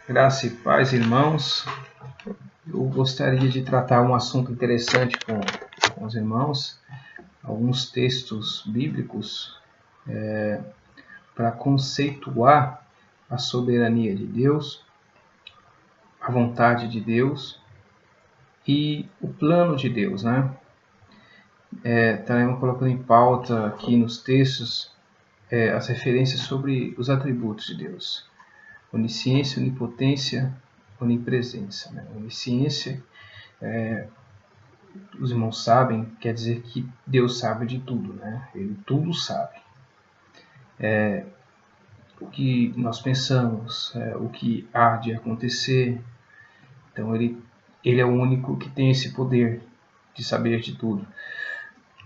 Graça e paz, irmãos. Eu gostaria de tratar um assunto interessante com os irmãos, alguns textos bíblicos para conceituar a soberania de Deus, a vontade de Deus e o plano de Deus, né? Estaremos colocando em pauta aqui nos textos as referências sobre os atributos de Deus. Onisciência, onipotência, onipresença. Né? Onisciência, os irmãos sabem, quer dizer que Deus sabe de tudo, né? Ele tudo sabe. O que nós pensamos, o que há de acontecer. Então ele é o único que tem esse poder de saber de tudo.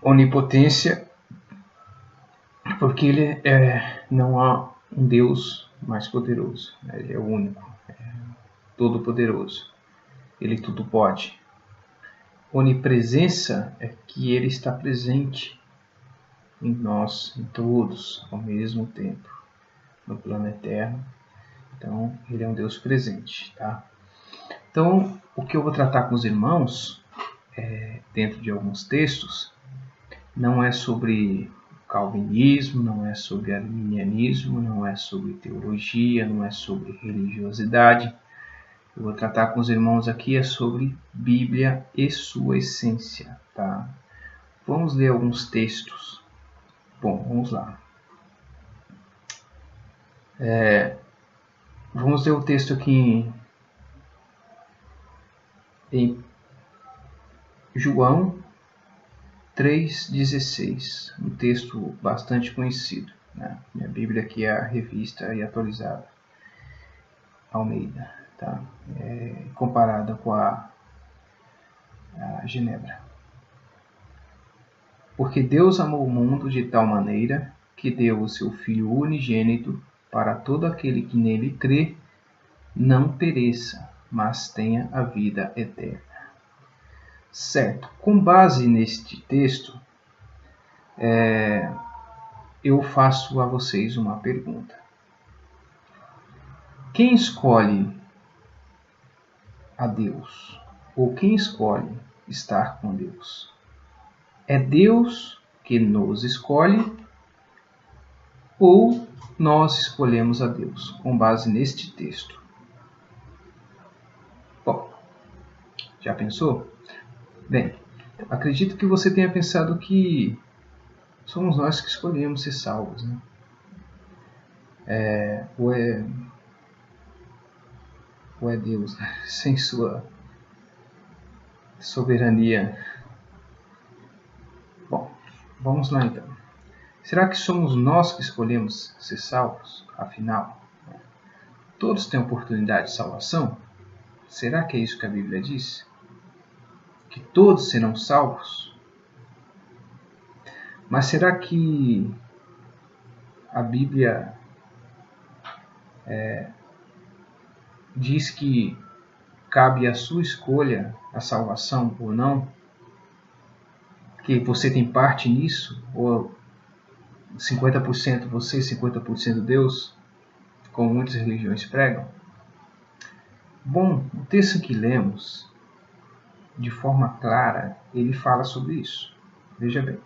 Onipotência, porque ele não há um Deus mais poderoso. Ele é o único, todo-poderoso. Ele tudo pode. Onipresença é que ele está presente em nós, em todos, ao mesmo tempo, no plano eterno. Então, ele é um Deus presente, tá? Então, o que eu vou tratar com os irmãos, dentro de alguns textos, não é sobre calvinismo, não é sobre arminianismo, não é sobre teologia, não é sobre religiosidade. Eu vou tratar com os irmãos aqui sobre Bíblia e sua essência, tá? Vamos ler alguns textos. Bom, vamos lá. Vamos ler o texto aqui em João 3,16, um texto bastante conhecido, né? Minha Bíblia aqui é a revista e atualizada Almeida, tá? Comparada com a Genebra. Porque Deus amou o mundo de tal maneira que deu o seu Filho unigênito para todo aquele que nele crê, não pereça, mas tenha a vida eterna. Certo, com base neste texto, eu faço a vocês uma pergunta. Quem escolhe a Deus? Ou quem escolhe estar com Deus? É Deus que nos escolhe ou nós escolhemos a Deus, com base neste texto? Bom, já pensou? Bem, acredito que você tenha pensado que somos nós que escolhemos ser salvos, né? Ou é Deus, né? Sem sua soberania. Bom, vamos lá então. Será que somos nós que escolhemos ser salvos? Afinal, todos têm oportunidade de salvação? Será que é isso que a Bíblia diz? Que todos serão salvos? Mas será que a Bíblia diz que cabe à sua escolha a salvação ou não? Que você tem parte nisso? Ou 50% você, 50% Deus? Como muitas religiões pregam? Bom, o texto que lemos, de forma clara, ele fala sobre isso. Veja bem.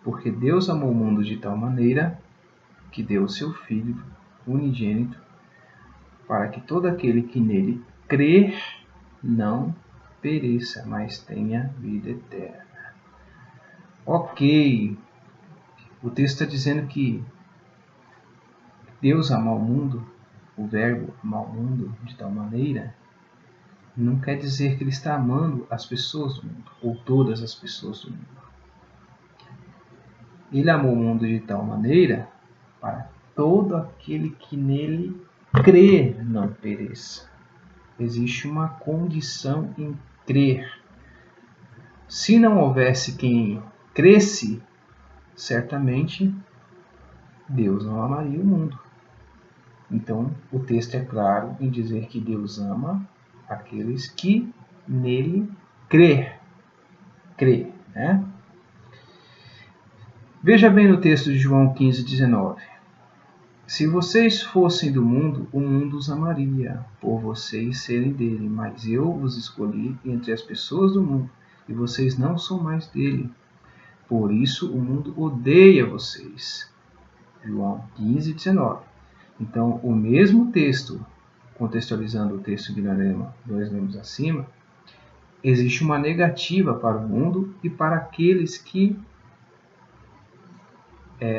Porque Deus amou o mundo de tal maneira que deu o seu Filho unigênito para que todo aquele que nele crer não pereça, mas tenha vida eterna. Ok, o texto está dizendo que Deus amou o mundo, o verbo amar o mundo de tal maneira, não quer dizer que ele está amando as pessoas do mundo, ou todas as pessoas do mundo. Ele amou o mundo de tal maneira para todo aquele que nele crê não pereça. Existe uma condição em crer. Se não houvesse quem cresce, certamente Deus não amaria o mundo. Então, o texto é claro em dizer que Deus ama aqueles que nele crê, né? Veja bem no texto de João 15:19. Se vocês fossem do mundo, o mundo os amaria, por vocês serem dele. Mas eu os escolhi entre as pessoas do mundo, e vocês não são mais dele. Por isso o mundo odeia vocês. João 15, 19. Então, o mesmo texto, contextualizando o texto que nós lemos acima, existe uma negativa para o mundo e para aqueles que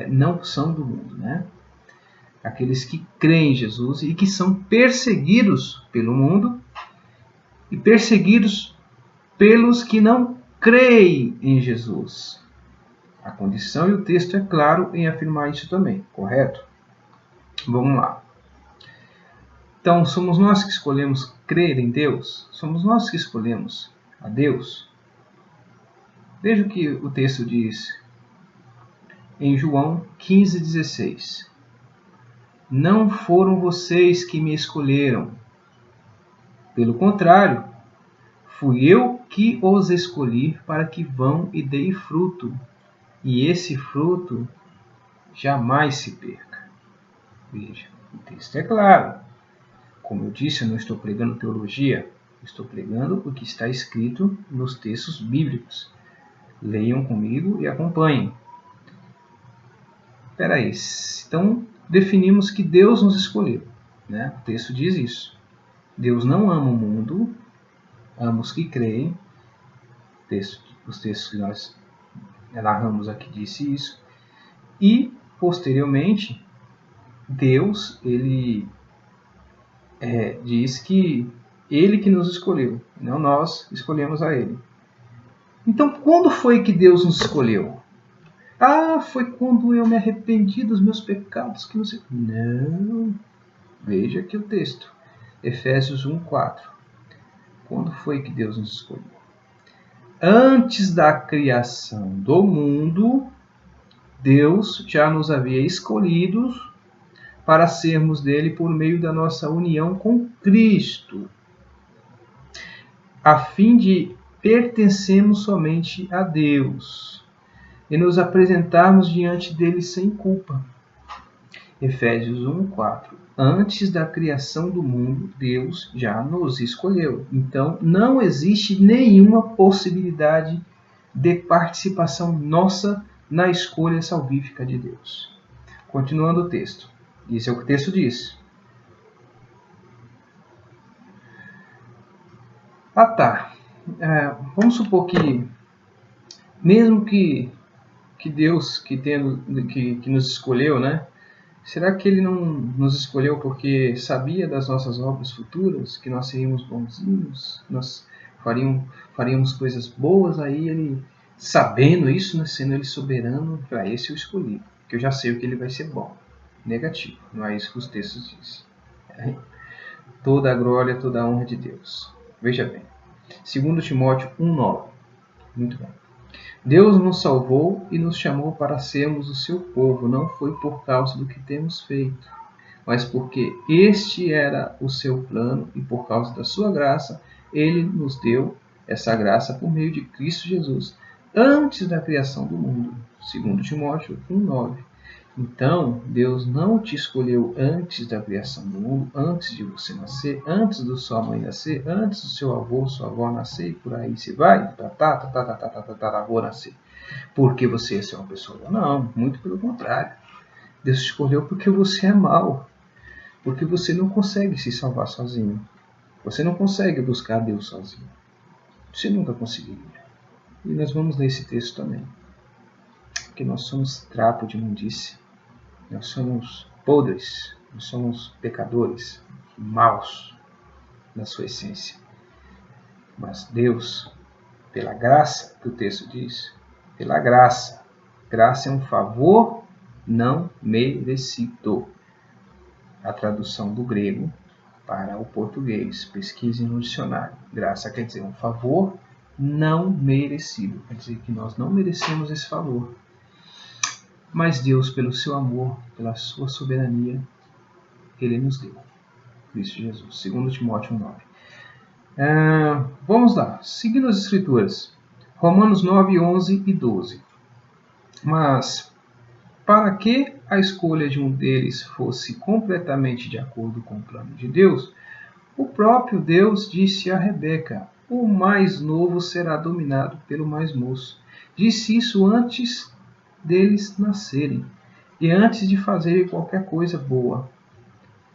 não são do mundo, né? Aqueles que creem em Jesus e que são perseguidos pelo mundo e perseguidos pelos que não creem em Jesus. A condição e o texto é claro em afirmar isso também, correto? Vamos lá. Então, somos nós que escolhemos crer em Deus? Somos nós que escolhemos a Deus? Veja o que o texto diz em João 15,16. Não foram vocês que me escolheram. Pelo contrário, fui eu que os escolhi para que vão e deem fruto, e esse fruto jamais se perca. Veja, o texto é claro. Como eu disse, eu não estou pregando teologia, estou pregando o que está escrito nos textos bíblicos. Leiam comigo e acompanhem. Espera aí, então definimos que Deus nos escolheu, né? O texto diz isso. Deus não ama o mundo, ama os que creem. Os textos que nós narramos aqui disse isso. E, posteriormente, Deus, ele diz que ele que nos escolheu, não nós escolhemos a ele. Então, quando foi que Deus nos escolheu? Ah, foi quando eu me arrependi dos meus pecados que você... Não. Veja aqui o texto. Efésios 1:4. Quando foi que Deus nos escolheu? Antes da criação do mundo, Deus já nos havia escolhido para sermos dele por meio da nossa união com Cristo, a fim de pertencermos somente a Deus e nos apresentarmos diante dele sem culpa. Efésios 1:4. Antes da criação do mundo, Deus já nos escolheu. Então, não existe nenhuma possibilidade de participação nossa na escolha salvífica de Deus. Continuando o texto. Isso é o que o texto diz. Vamos supor que, mesmo que Deus que nos escolheu, né? Será que ele não nos escolheu porque sabia das nossas obras futuras, que nós seríamos bonzinhos, nós faríamos coisas boas? Aí ele, sabendo isso, né, sendo ele soberano, para esse eu escolhi, porque eu já sei o que ele vai ser bom. Negativo, não é isso que os textos dizem. Toda a glória, toda a honra de Deus. Veja bem, 2 Timóteo 1:9. Muito bem. Deus nos salvou e nos chamou para sermos o seu povo. Não foi por causa do que temos feito, mas porque este era o seu plano e por causa da sua graça, ele nos deu essa graça por meio de Cristo Jesus, antes da criação do mundo. 2 Timóteo 1:9. Então, Deus não te escolheu antes da criação do mundo, antes de você nascer, antes da sua mãe nascer, antes do seu avô, sua avó nascer, e por aí se vai, avô nascer, porque você ia ser uma pessoa boa. Não, muito pelo contrário. Deus te escolheu porque você é mau, porque você não consegue se salvar sozinho. Você não consegue buscar Deus sozinho. Você nunca conseguiria. E nós vamos ler esse texto também. Porque nós somos trapo de imundície. Nós somos podres, nós somos pecadores, maus na sua essência. Mas Deus, pela graça, que o texto diz, pela graça. Graça é um favor não merecido. A tradução do grego para o português. Pesquise no dicionário. Graça quer dizer um favor não merecido. Quer dizer que nós não merecemos esse favor. Mas Deus, pelo seu amor, pela sua soberania, ele nos deu. Cristo Jesus. 2 Timóteo 1:9. Vamos lá. Seguindo as Escrituras. Romanos 9, 11 e 12. Mas, para que a escolha de um deles fosse completamente de acordo com o plano de Deus, o próprio Deus disse a Rebeca: o mais novo será dominado pelo mais moço. Disse isso antes deles nascerem e antes de fazerem qualquer coisa boa,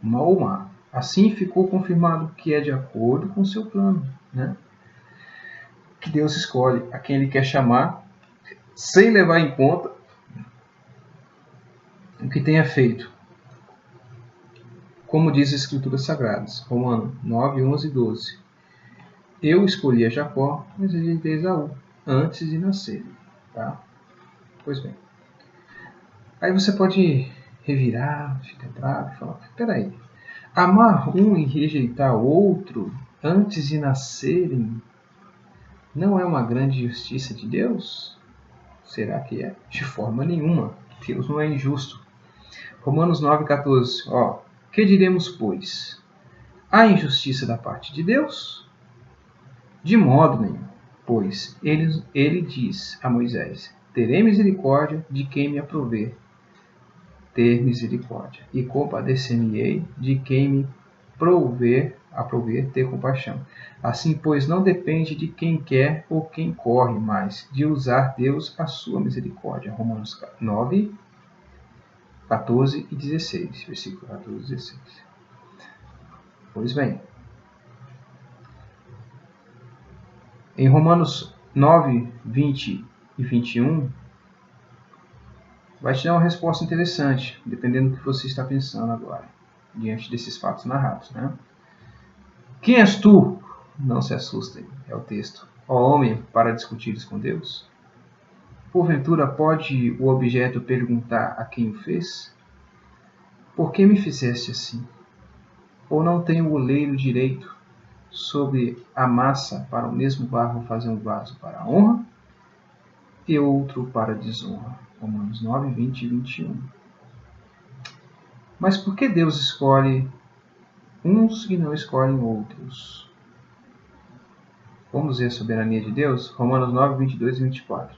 uma ou má. Assim ficou confirmado que é de acordo com o seu plano, né? Que Deus escolhe a quem Ele quer chamar, sem levar em conta o que tenha feito. Como diz as Escrituras Sagradas, Romanos 9, 11 e 12. Eu escolhi a Jacó, mas rejeitei Esaú, antes de nascer. Tá? Pois bem. Aí você pode revirar, ficar bravo e falar: peraí, amar um e rejeitar outro antes de nascerem não é uma grande justiça de Deus? Será que é? De forma nenhuma. Deus não é injusto. Romanos 9,14. Que diremos, pois? Há injustiça da parte de Deus? De modo nenhum. Pois ele diz a Moisés: terei misericórdia de quem me aprover ter misericórdia, e compadecer-me-ei de quem me aprover ter compaixão. Assim, pois, não depende de quem quer ou quem corre, mas de usar Deus a sua misericórdia. Romanos 9, 14 e 16. Versículo 14 e 16. Pois bem, em Romanos 9, 20 e 21, vai te dar uma resposta interessante, dependendo do que você está pensando agora, diante desses fatos narrados, né? Quem és tu? Não se assustem, é o texto. Ó homem, para discutires com Deus? Porventura pode o objeto perguntar a quem o fez? Por que me fizeste assim? Ou não tem o oleiro direito sobre a massa para o mesmo barro fazer um vaso para a honra e outro para a desonra? Romanos 9, 20 e 21. Mas por que Deus escolhe uns e não escolhem outros? Vamos ver a soberania de Deus? Romanos 9, 22 e 24.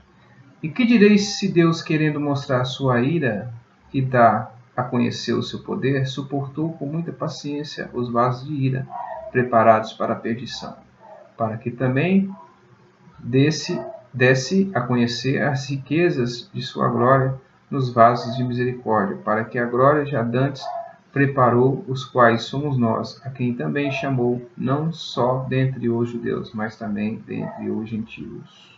E que direis se Deus, querendo mostrar sua ira e dar a conhecer o seu poder, suportou com muita paciência os vasos de ira, preparados para a perdição, para que também desse a conhecer as riquezas de sua glória nos vasos de misericórdia, para que a glória já dantes preparou, os quais somos nós, a quem também chamou, não só dentre os judeus, mas também dentre os gentios.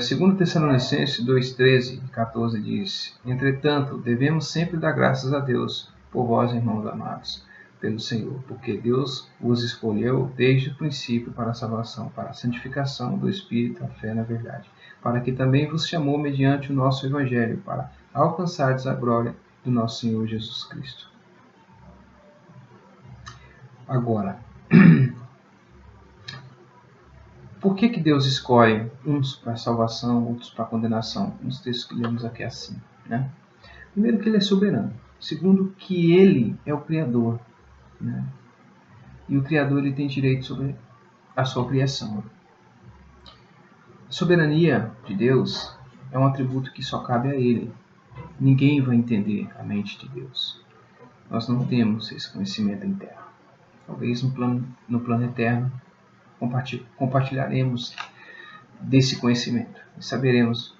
Segundo Tessalonicenses 2:13 e 14 diz: entretanto, devemos sempre dar graças a Deus por vós, irmãos amados, pelo Senhor, porque Deus vos escolheu desde o princípio para a salvação, para a santificação do Espírito, a fé na verdade, para que também vos chamou mediante o nosso Evangelho, para alcançardes a glória do nosso Senhor Jesus Cristo. Agora, por que Deus escolhe uns para salvação, outros para condenação? Nos textos que lemos aqui assim, né? Primeiro, que Ele é soberano. Segundo, que Ele é o Criador, né? E o Criador, ele tem direito sobre a sua criação. A soberania de Deus é um atributo que só cabe a Ele. Ninguém vai entender a mente de Deus. Nós não temos esse conhecimento interno. Talvez no plano eterno compartilharemos desse conhecimento e saberemos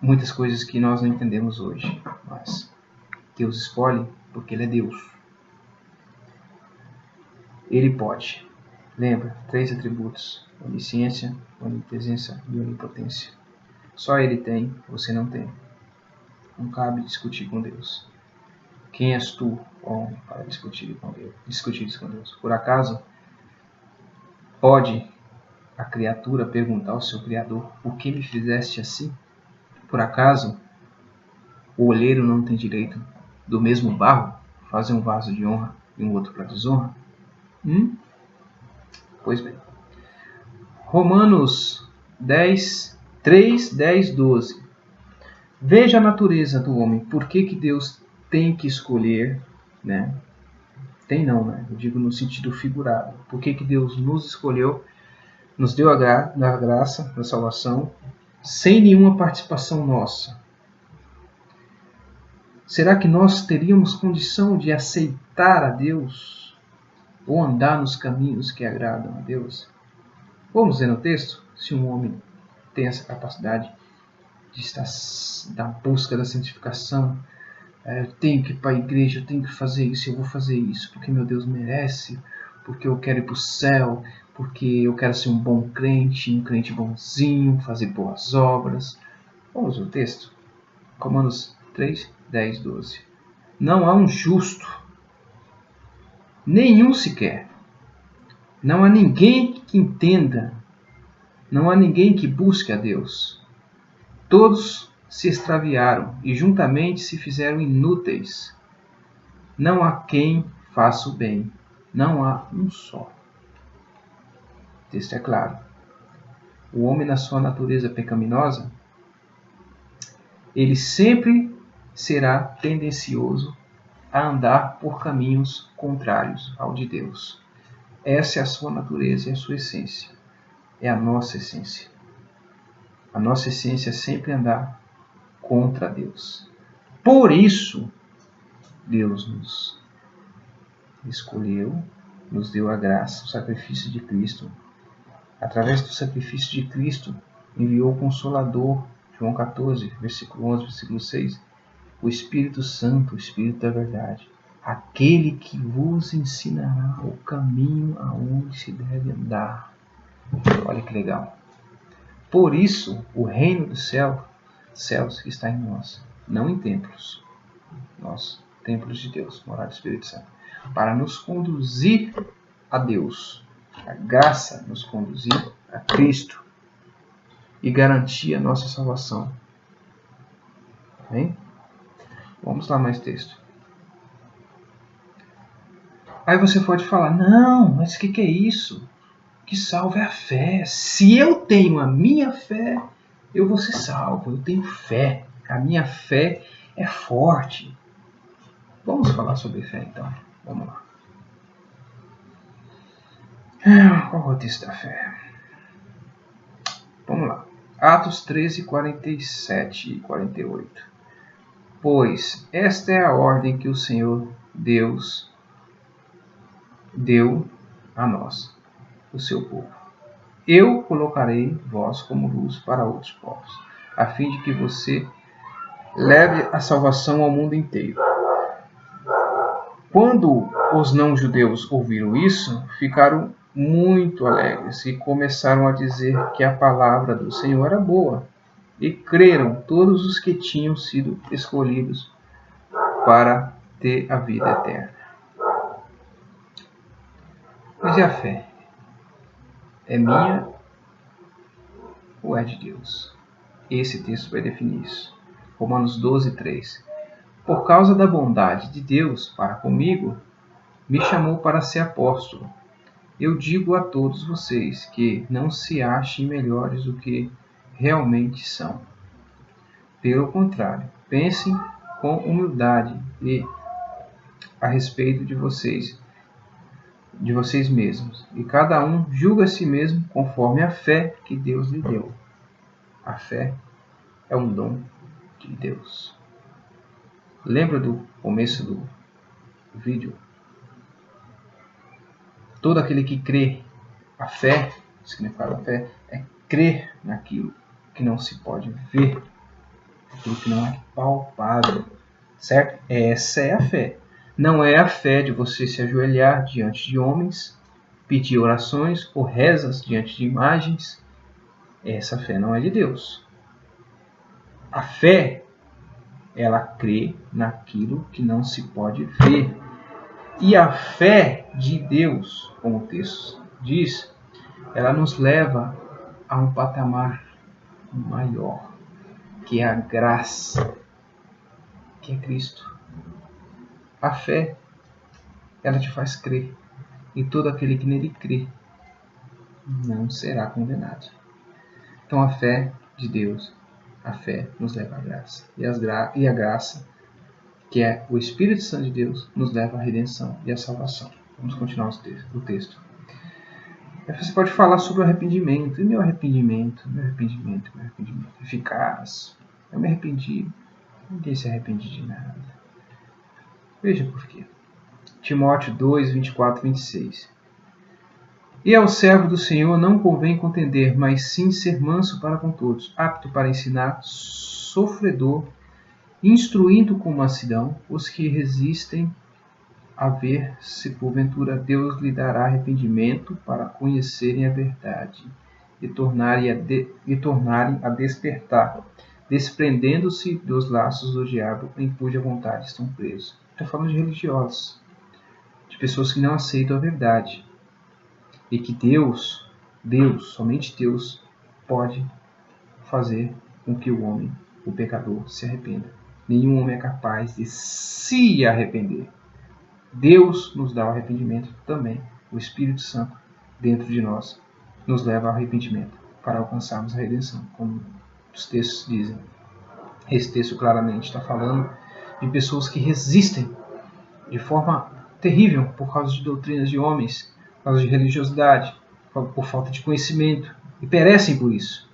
muitas coisas que nós não entendemos hoje, mas Deus escolhe porque Ele é Deus. Ele pode. Lembra, 3 atributos: onisciência, onipresença e onipotência. Só Ele tem, você não tem. Não cabe discutir com Deus. Quem és tu, homem, para discutir com Deus? Por acaso pode a criatura perguntar ao seu Criador: por que me fizeste assim? Por acaso o olheiro não tem direito do mesmo barro fazer um vaso de honra e um outro para desonra? Pois bem. Romanos 3, 10, 12. Veja a natureza do homem. Por que Deus tem que escolher, né? Tem não, né? Eu digo no sentido figurado. Por que Deus nos escolheu nos deu a graça da salvação sem nenhuma participação nossa. Será que nós teríamos condição de aceitar a Deus ou andar nos caminhos que agradam a Deus? Vamos ver no texto se um homem tem essa capacidade de estar na busca da santificação. Eu tenho que ir para a igreja, eu tenho que fazer isso, eu vou fazer isso porque meu Deus merece, porque eu quero ir para o céu, porque eu quero ser um bom crente, um crente bonzinho, fazer boas obras. Vamos ver o texto. Romanos 3, 10, 12. Não há um justo, nenhum sequer. Não há ninguém que entenda, não há ninguém que busque a Deus. Todos se extraviaram e juntamente se fizeram inúteis. Não há quem faça o bem, não há um só. O texto é claro. O homem, na sua natureza pecaminosa, ele sempre será tendencioso a andar por caminhos contrários ao de Deus. Essa é a sua natureza e a sua essência. É a nossa essência. A nossa essência é sempre andar contra Deus. Por isso, Deus nos escolheu, nos deu a graça, o sacrifício de Cristo. Através do sacrifício de Cristo, enviou o Consolador, João 14, versículo 11, versículo 6, o Espírito Santo, o Espírito da verdade, aquele que vos ensinará o caminho aonde se deve andar. Olha que legal. Por isso, o reino dos céus está em nós, não em templos. Nós, templos de Deus, morada do Espírito Santo, para nos conduzir a Deus. A graça nos conduzir a Cristo e garantir a nossa salvação. Amém? Vamos lá mais texto. Aí você pode falar, não, mas o que é isso? O que salva é a fé. Se eu tenho a minha fé, eu vou ser salvo. Eu tenho fé. A minha fé é forte. Vamos falar sobre fé então. Vamos lá. Qual é o texto da fé? Vamos lá. Atos 13, 47 e 48. Pois esta é a ordem que o Senhor Deus deu a nós, o seu povo. Eu colocarei vós como luz para outros povos, a fim de que você leve a salvação ao mundo inteiro. Quando os não-judeus ouviram isso, ficaram muito alegres e começaram a dizer que a palavra do Senhor era boa. E creram todos os que tinham sido escolhidos para ter a vida eterna. Mas e a fé? É minha ou é de Deus? Esse texto vai definir isso. Romanos 12, 3. Por causa da bondade de Deus para comigo, me chamou para ser apóstolo. Eu digo a todos vocês que não se achem melhores do que realmente são. Pelo contrário, pensem com humildade e a respeito de vocês mesmos, e cada um julga a si mesmo conforme a fé que Deus lhe deu. A fé é um dom de Deus. Lembra do começo do vídeo? Todo aquele que crê, a fé, o significado da fé é crer naquilo que não se pode ver, aquilo que não é palpável, certo? Essa é a fé. Não é a fé de você se ajoelhar diante de homens, pedir orações ou rezas diante de imagens. Essa fé não é de Deus. A fé, ela crê naquilo que não se pode ver. E a fé de Deus, como o texto diz, ela nos leva a um patamar maior, que é a graça, que é Cristo. A fé, ela te faz crer, e todo aquele que nele crê não será condenado. Então a fé de Deus, a fé nos leva à graça. E a graça, que é o Espírito Santo de Deus, nos leva à redenção e à salvação. Vamos continuar o texto. Aí você pode falar sobre o arrependimento. E meu arrependimento eficaz. Eu me arrependi. Ninguém se arrepende de nada. Veja por quê. Timóteo 2, 24, 26. E ao servo do Senhor não convém contender, mas sim ser manso para com todos, apto para ensinar, sofredor, instruindo com mansidão os que resistem, a ver se porventura Deus lhe dará arrependimento para conhecerem a verdade e tornarem a despertar, desprendendo-se dos laços do diabo em cuja vontade estão presos. Está falando de religiosos, de pessoas que não aceitam a verdade e que Deus, somente Deus, pode fazer com que o homem, o pecador, se arrependa. Nenhum homem é capaz de se arrepender. Deus nos dá o arrependimento também. O Espírito Santo dentro de nós nos leva ao arrependimento para alcançarmos a redenção, como os textos dizem. Esse texto claramente está falando de pessoas que resistem de forma terrível por causa de doutrinas de homens, por causa de religiosidade, por falta de conhecimento, e perecem por isso.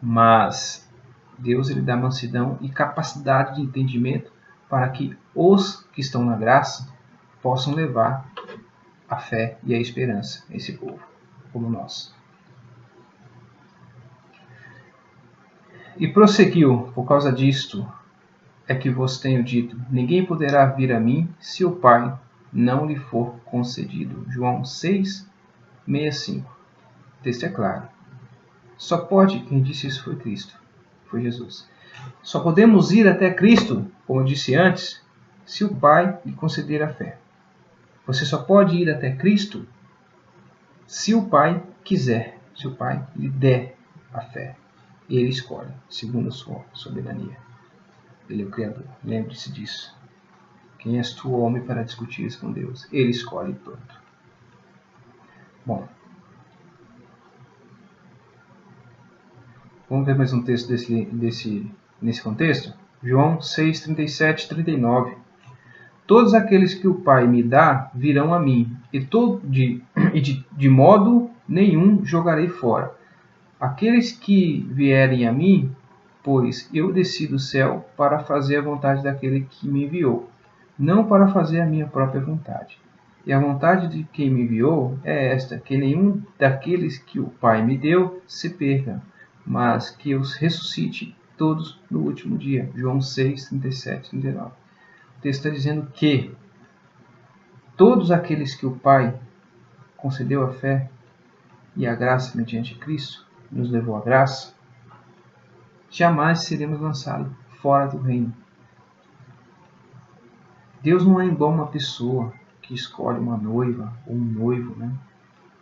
Mas Deus ele dá mansidão e capacidade de entendimento para que os que estão na graça possam levar a fé e a esperança a esse povo, como nós. E prosseguiu, por causa disto é que vos tenho dito, ninguém poderá vir a mim se o Pai não lhe for concedido. João 6, 65. O texto é claro. Só pode, quem disse isso foi Cristo, foi Jesus. Só podemos ir até Cristo, como eu disse antes, se o Pai lhe conceder a fé. Você só pode ir até Cristo se o Pai quiser, se o Pai lhe der a fé. Ele escolhe, segundo a sua soberania. Ele é o Criador. Lembre-se disso. Quem és tu, homem, para discutir isso com Deus? Ele escolhe pronto. Bom. Vamos ver mais um texto nesse contexto? João 6, 37 e 39. Todos aqueles que o Pai me dá virão a mim, e de modo nenhum jogarei fora. Aqueles que vierem a mim, pois eu desci do céu para fazer a vontade daquele que me enviou, não para fazer a minha própria vontade. E a vontade de quem me enviou é esta, que nenhum daqueles que o Pai me deu se perca, mas que os ressuscite todos no último dia. João 6, 37 e 39. O texto está dizendo que todos aqueles que o Pai concedeu a fé e a graça mediante Cristo, nos levou à graça, jamais seremos lançados fora do reino. Deus não é igual uma pessoa que escolhe uma noiva ou um noivo, né?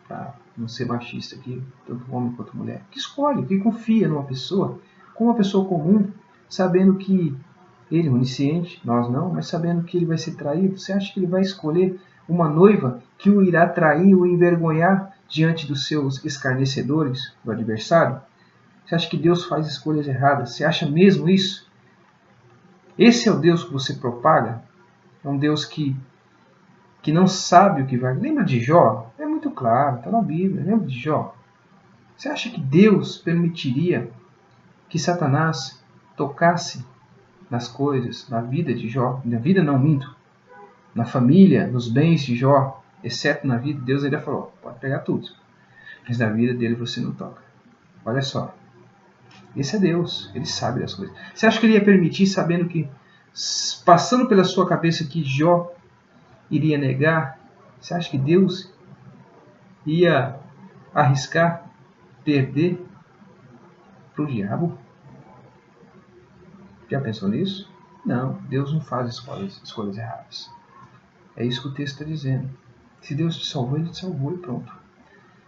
Para não ser machista aqui, tanto homem quanto mulher. Que escolhe, que confia numa pessoa, como uma pessoa comum, sabendo que ele é onisciente, nós não, mas sabendo que ele vai ser traído. Você acha que ele vai escolher uma noiva que o irá trair ou envergonhar diante dos seus escarnecedores, do adversário? Você acha que Deus faz escolhas erradas? Você acha mesmo isso? Esse é o Deus que você propaga? É um Deus que não sabe o que vai... Lembra de Jó? É muito claro, está na Bíblia. Lembra de Jó? Você acha que Deus permitiria que Satanás tocasse nas coisas, na vida de Jó? Na vida não, minto. Na família, nos bens de Jó, exceto na vida, Deus ainda falou, pode pegar tudo. Mas na vida dele você não toca. Olha só. Esse é Deus, ele sabe das coisas. Você acha que ele ia permitir, sabendo que, passando pela sua cabeça que Jó iria negar? Você acha que Deus ia arriscar perder para o diabo? Já pensou nisso? Não, Deus não faz escolhas erradas. É isso que o texto está dizendo. Se Deus te salvou, ele te salvou e pronto.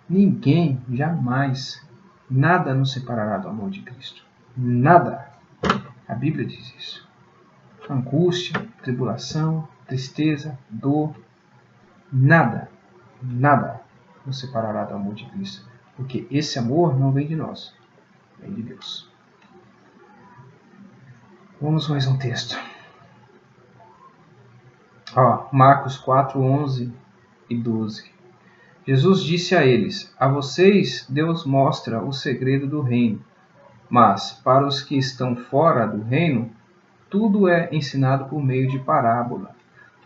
Ninguém, jamais, nada nos separará do amor de Cristo. Nada. A Bíblia diz isso. Angústia, tribulação, tristeza, dor, nada nos separará do amor de Cristo. Porque esse amor não vem de nós, vem de Deus. Vamos mais um texto. Marcos 4, 11 e 12. Jesus disse a eles: a vocês Deus mostra o segredo do reino, mas para os que estão fora do reino, tudo é ensinado por meio de parábola,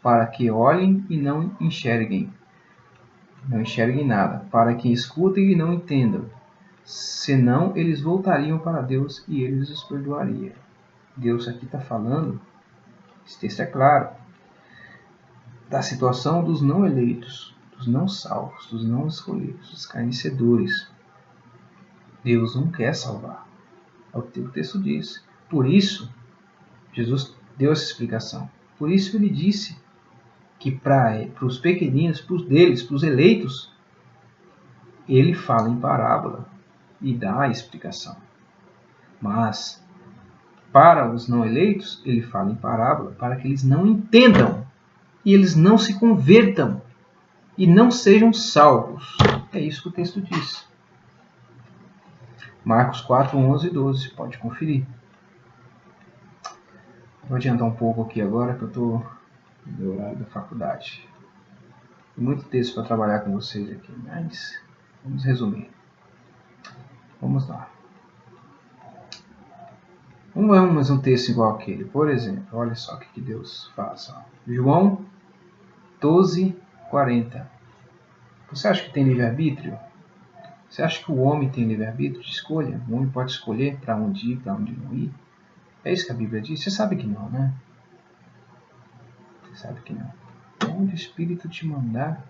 para que olhem e não enxerguem nada, para que escutem e não entendam. Senão eles voltariam para Deus e Ele os perdoaria. Deus aqui está falando, esse texto é claro, da situação dos não eleitos, dos não salvos, dos não escolhidos, dos carnecedores. Deus não quer salvar. É o que o texto diz. Por isso, Jesus deu essa explicação. Por isso ele disse que para os pequeninos, para os eleitos, ele fala em parábola e dá a explicação. Mas para os não eleitos, ele fala em parábola para que eles não entendam e eles não se convertam e não sejam salvos. É isso que o texto diz. Marcos 4, 11 e 12. Pode conferir. Vou adiantar um pouco aqui agora que eu estou no meu horário da faculdade. Tem muito texto para trabalhar com vocês aqui, mas vamos resumir. Vamos lá. Vamos ver mais um texto igual aquele. Por exemplo, olha só o que Deus faz. Ó. João 12, 40. Você acha que tem livre-arbítrio? Você acha que o homem tem livre-arbítrio de escolha? O homem pode escolher para onde ir, para onde não ir? É isso que a Bíblia diz? Você sabe que não, né? Você sabe que não. Onde o Espírito te mandar,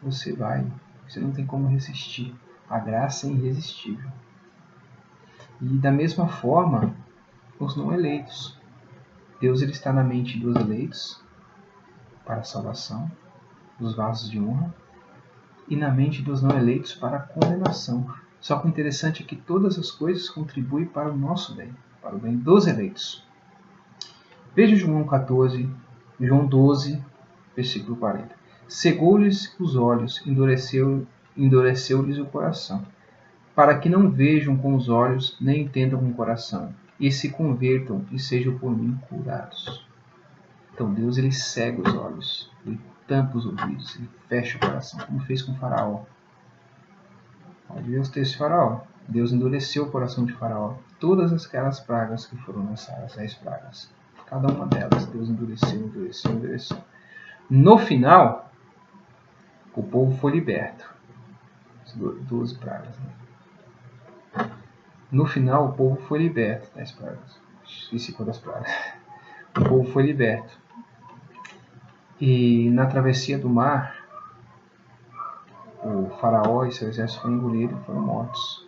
você vai. Você não tem como resistir. A graça é irresistível. E da mesma forma, os não eleitos. Deus ele está na mente dos eleitos para a salvação, dos vasos de honra, e na mente dos não eleitos para a condenação. Só que o interessante é que todas as coisas contribuem para o nosso bem, para o bem dos eleitos. Veja João 12, versículo 40. Cegou-lhes os olhos, endureceu-lhes o coração, para que não vejam com os olhos, nem entendam com o coração, e se convertam e sejam por mim curados. Então Deus ele cega os olhos, ele tampa os ouvidos, ele fecha o coração, como fez com Faraó. Pode ver os textos de Faraó. Deus endureceu o coração de Faraó. Todas aquelas pragas que foram lançadas, as 10 pragas, cada uma delas, Deus endureceu. No final, o povo foi liberto. 12 pragas. Né? No final, o povo foi liberto das pragas. Esqueci quantas pragas. O povo foi liberto. E na travessia do mar, o faraó e seu exército foram engolidos e foram mortos.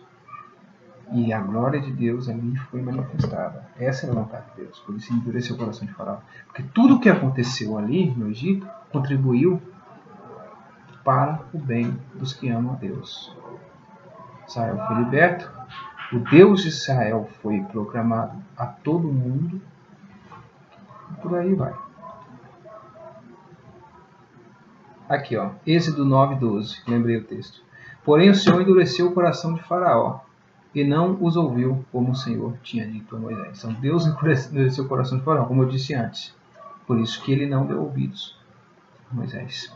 E a glória de Deus ali foi manifestada. Essa é a vontade de Deus. Por isso endureceu o coração de Faraó. Porque tudo o que aconteceu ali no Egito contribuiu para o bem dos que amam a Deus. Israel foi liberto. O Deus de Israel foi proclamado a todo mundo. E por aí vai. Aqui, ó, Êxodo 9:12, lembrei o texto. Porém o Senhor endureceu o coração de Faraó, e não os ouviu, como o Senhor tinha dito a Moisés. Então Deus endureceu o coração de Faraó, como eu disse antes. Por isso que ele não deu ouvidos a Moisés.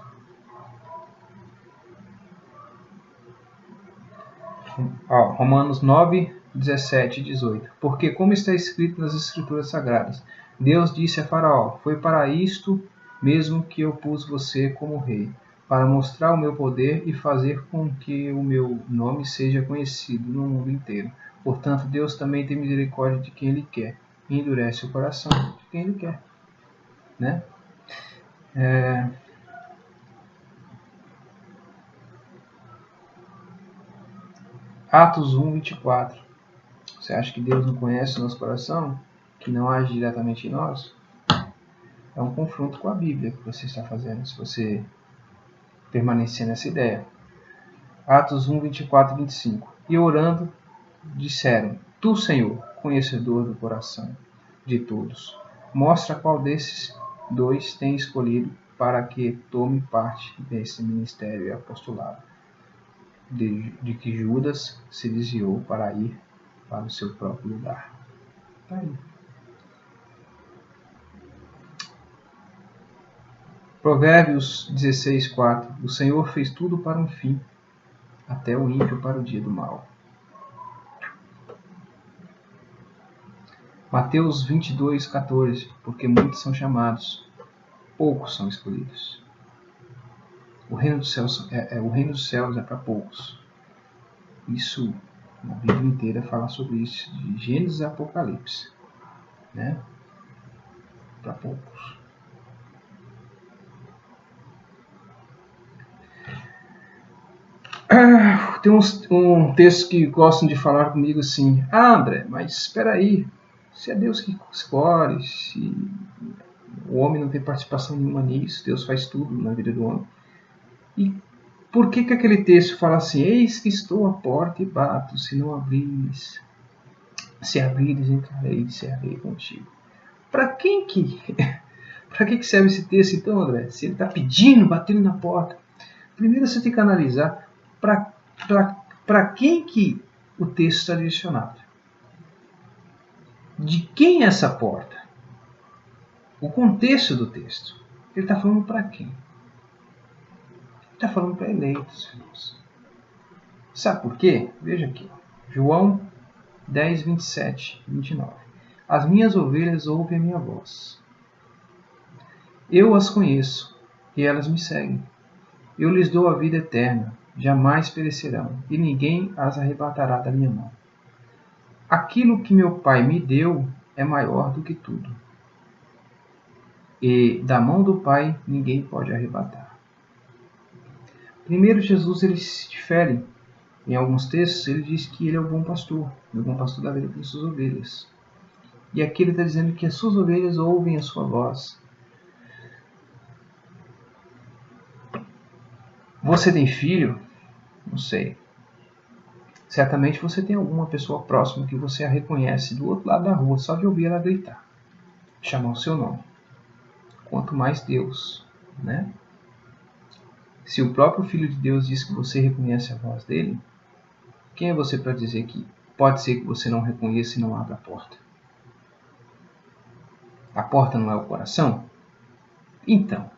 Ó, Romanos 9, 17 e 18. Porque como está escrito nas Escrituras Sagradas, Deus disse a Faraó, foi para isto mesmo que eu pus você como rei, para mostrar o meu poder e fazer com que o meu nome seja conhecido no mundo inteiro. Portanto, Deus também tem misericórdia de quem Ele quer, e endurece o coração de quem Ele quer. Né? Atos 1, 24. Você acha que Deus não conhece o nosso coração? Que não age diretamente em nós? É um confronto com a Bíblia que você está fazendo, se você permanecer nessa ideia. Atos 1, 24 e 25. E orando, disseram, Tu, Senhor, conhecedor do coração de todos, mostra qual desses dois tem escolhido para que tome parte desse ministério e apostolado, de que Judas se desviou para ir para o seu próprio lugar. Está aí. Provérbios 16:4. O Senhor fez tudo para um fim, até o ímpio para o dia do mal. Mateus 22:14. Porque muitos são chamados, poucos são escolhidos. O reino dos céus é para poucos. Isso, a Bíblia inteira fala sobre isso, de Gênesis a Apocalipse, né? Para poucos. Tem um texto que gostam de falar comigo assim: André, mas espera aí, se é Deus que escolhe, se o homem não tem participação nenhuma nisso, Deus faz tudo na vida do homem. E por que aquele texto fala assim: eis que estou à porta e bato, se não abrires, se abrires, entrarei e cearei contigo. Para quem que serve esse texto então, André? Se ele está pedindo, batendo na porta. Primeiro você tem que analisar para quem que o texto está direcionado. De quem é essa porta? O contexto do texto. Ele está falando para quem? Ele está falando para eleitos, filhos. Sabe por quê? Veja aqui. João 10, 27, 29. As minhas ovelhas ouvem a minha voz. Eu as conheço e elas me seguem. Eu lhes dou a vida eterna, jamais perecerão, e ninguém as arrebatará da minha mão. Aquilo que meu Pai me deu é maior do que tudo, e da mão do Pai ninguém pode arrebatar. Primeiro, Jesus ele se difere. Em alguns textos ele diz que ele é o bom pastor da vida das suas ovelhas. E aqui ele está dizendo que as suas ovelhas ouvem a sua voz. Você tem filho? Não sei. Certamente você tem alguma pessoa próxima que você a reconhece do outro lado da rua, só de ouvir ela gritar, chamar o seu nome. Quanto mais Deus, né? Se o próprio Filho de Deus diz que você reconhece a voz dele, quem é você para dizer que pode ser que você não reconheça e não abra a porta? A porta não é o coração? Então,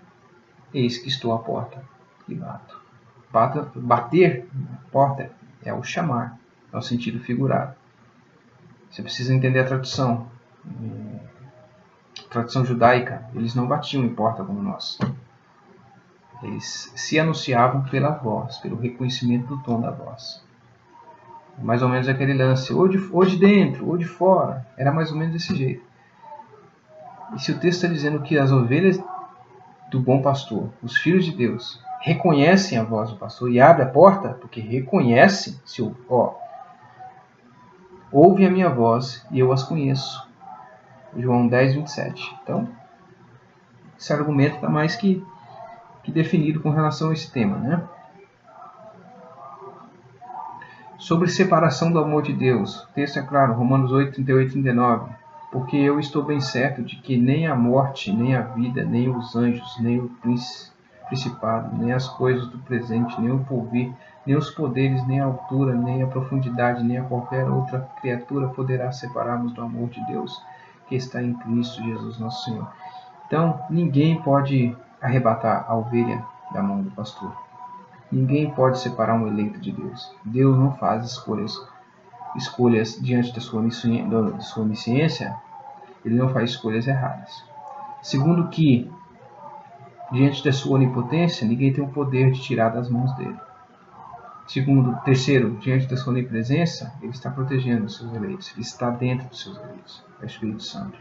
eis que estou à porta e bato. Bater na porta é o chamar, é o sentido figurado. Você precisa entender a tradução. Tradição judaica, eles não batiam em porta como nós. Eles se anunciavam pela voz, pelo reconhecimento do tom da voz. Mais ou menos aquele lance, ou de dentro, ou de fora. Era mais ou menos desse jeito. E se o texto está dizendo que as ovelhas do bom pastor, os filhos de Deus, reconhecem a voz do pastor e abrem a porta, porque reconhecem, ouvem a minha voz e eu as conheço. João 10, 27. Então, esse argumento está mais que definido com relação a esse tema, né? Sobre separação do amor de Deus. O texto é claro, Romanos 8, 38 e 39. Porque eu estou bem certo de que nem a morte, nem a vida, nem os anjos, nem o principado, nem as coisas do presente, nem o porvir, nem os poderes, nem a altura, nem a profundidade, nem a qualquer outra criatura poderá separar-nos do amor de Deus que está em Cristo Jesus nosso Senhor. Então, ninguém pode arrebatar a ovelha da mão do pastor. Ninguém pode separar um eleito de Deus. Deus não faz escolhas diante da sua onisciência. Ele não faz escolhas erradas. Segundo que, diante da sua onipotência, ninguém tem o poder de tirar das mãos dele. Terceiro, diante da sua onipresença, ele está protegendo os seus eleitos. Ele está dentro dos seus eleitos. É o Espírito Santo.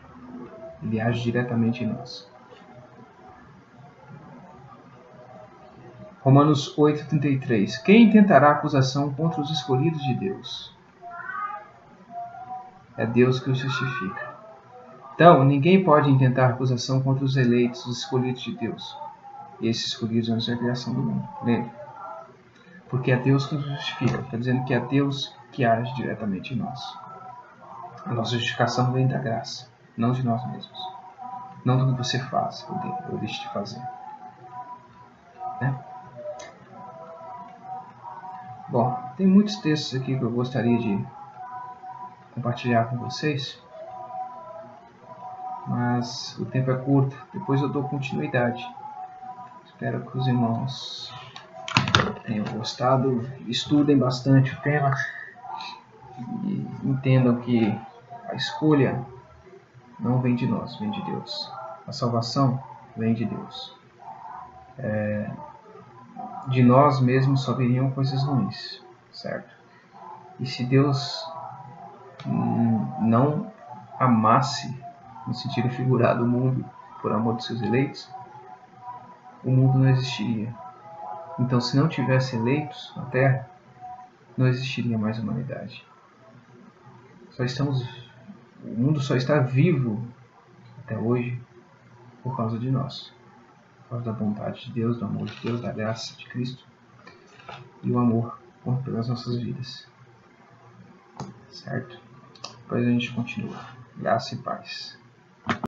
Ele age diretamente em nós. Romanos 8,33. Quem intentará acusação contra os escolhidos de Deus? É Deus que os justifica. Então, ninguém pode intentar acusação contra os eleitos, os escolhidos de Deus. E esses escolhidos antes da criação do mundo. Lembre? Porque é Deus que nos justifica. Está dizendo que é Deus que age diretamente em nós. A nossa justificação vem da graça, não de nós mesmos. Não do que você faz ou deixe de fazer. Né? Bom, tem muitos textos aqui que eu gostaria de compartilhar com vocês. Mas o tempo é curto, depois eu dou continuidade. Espero que os irmãos tenham gostado, estudem bastante o tema e entendam que a escolha não vem de nós, vem de Deus. A salvação vem de Deus. De nós mesmos só viriam coisas ruins, certo? E se Deus não amasse, no sentido figurado, o mundo por amor de seus eleitos, o mundo não existiria. Então, se não tivesse eleitos na Terra, não existiria mais humanidade. O mundo só está vivo até hoje por causa de nós, por causa da vontade de Deus, do amor de Deus, da graça de Cristo e o amor pelas nossas vidas. Certo? Depois a gente continua. Graça e paz.